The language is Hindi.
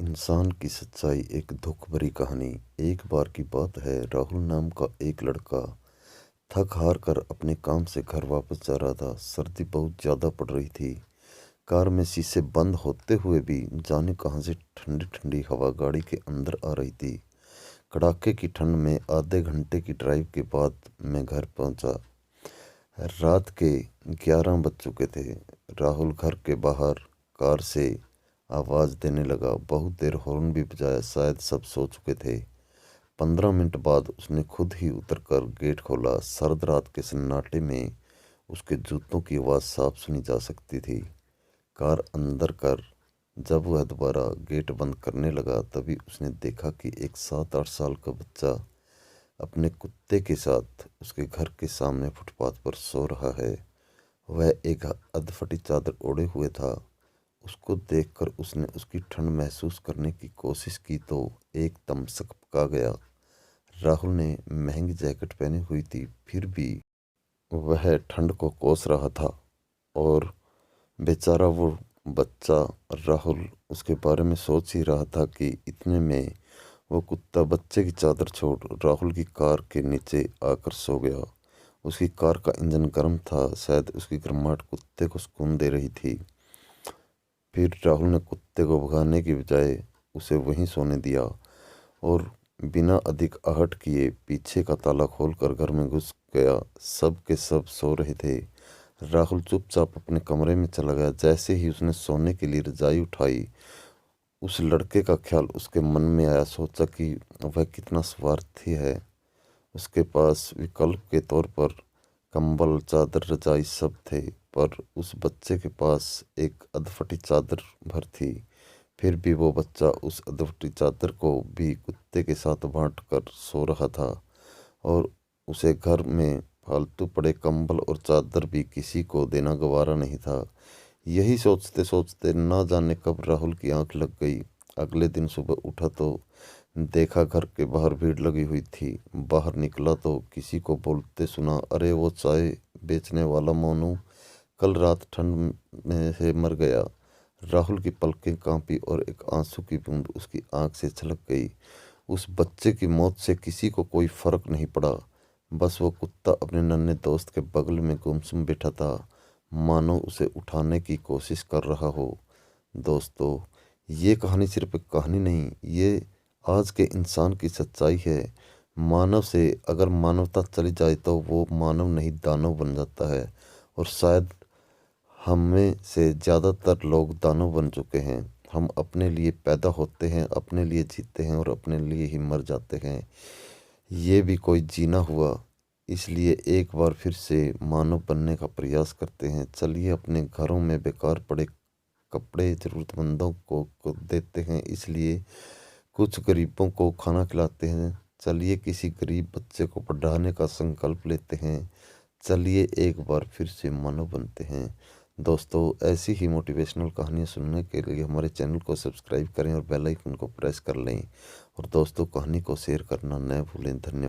इंसान की सच्चाई एक दुख भरी कहानी। एक बार की बात है, राहुल नाम का एक लड़का थक हार कर अपने काम से घर वापस जा रहा था। सर्दी बहुत ज़्यादा पड़ रही थी। कार में शीशे बंद होते हुए भी जाने कहाँ से ठंडी ठंडी हवा गाड़ी के अंदर आ रही थी। कड़ाके की ठंड में आधे घंटे की ड्राइव के बाद मैं घर पहुंचा। रात के 11 बज चुके थे। राहुल घर के बाहर कार से आवाज़ देने लगा। बहुत देर हॉर्न भी बजाया, शायद सब सो चुके थे। 15 मिनट बाद उसने खुद ही उतरकर गेट खोला। सर्द रात के सन्नाटे में उसके जूतों की आवाज़ साफ सुनी जा सकती थी। कार अंदर कर जब वह दोबारा गेट बंद करने लगा, तभी उसने देखा कि एक 7-8 साल का बच्चा अपने कुत्ते के साथ उसके घर के सामने फुटपाथ पर सो रहा है। वह एक अधफटी चादर ओढ़े हुए था। उसको देखकर उसने उसकी ठंड महसूस करने की कोशिश की तो एकदम सकपका गया। राहुल ने महंगी जैकेट पहनी हुई थी, फिर भी वह ठंड को कोस रहा था। और बेचारा वो बच्चा, राहुल उसके बारे में सोच ही रहा था कि इतने में वो कुत्ता बच्चे की चादर छोड़ राहुल की कार के नीचे आकर सो गया। उसकी कार का इंजन गर्म था, शायद उसकी गर्माहट कुत्ते को सुकून दे रही थी। फिर राहुल ने कुत्ते को भगाने की बजाय उसे वहीं सोने दिया और बिना अधिक आहट किए पीछे का ताला खोलकर घर में घुस गया। सब के सब सो रहे थे। राहुल चुपचाप अपने कमरे में चला गया। जैसे ही उसने सोने के लिए रजाई उठाई, उस लड़के का ख्याल उसके मन में आया। सोचा कि वह कितना स्वार्थी है। उसके पास विकल्प के तौर पर कंबल, चादर, रजाई सब थे, पर उस बच्चे के पास एक अधफटी चादर भर थी। फिर भी वो बच्चा उस अधफटी चादर को भी कुत्ते के साथ बांट कर सो रहा था और उसे घर में फालतू पड़े कंबल और चादर भी किसी को देना गवारा नहीं था। यही सोचते सोचते ना जाने कब राहुल की आंख लग गई। अगले दिन सुबह उठा तो देखा घर के बाहर भीड़ लगी हुई थी। बाहर निकला तो किसी को बोलते सुना, अरे वो चाय बेचने वाला मोनू कल रात ठंड में से मर गया। राहुल की पलकें कांपी और एक आंसू की बूंद उसकी आंख से छलक गई। उस बच्चे की मौत से किसी को कोई फर्क नहीं पड़ा। बस वो कुत्ता अपने नन्हे दोस्त के बगल में गुमसुम बैठा था, मानो उसे उठाने की कोशिश कर रहा हो। दोस्तों, ये कहानी सिर्फ एक कहानी नहीं, ये आज के इंसान की सच्चाई है। मानव से अगर मानवता चली जाए तो वो मानव नहीं दानव बन जाता है। और शायद हमें से ज़्यादातर लोग दानव बन चुके हैं। हम अपने लिए पैदा होते हैं, अपने लिए जीते हैं और अपने लिए ही मर जाते हैं। ये भी कोई जीना हुआ। इसलिए एक बार फिर से मानव बनने का प्रयास करते हैं। चलिए अपने घरों में बेकार पड़े कपड़े ज़रूरतमंदों को देते हैं, इसलिए कुछ गरीबों को खाना खिलाते हैं। चलिए किसी गरीब बच्चे को पढ़ाने का संकल्प लेते हैं। चलिए एक बार फिर से मानव बनते हैं। दोस्तों, ऐसी ही मोटिवेशनल कहानियाँ सुनने के लिए हमारे चैनल को सब्सक्राइब करें और बेल आइकन को प्रेस कर लें। और दोस्तों, कहानी को शेयर करना न भूलें। धन्यवाद।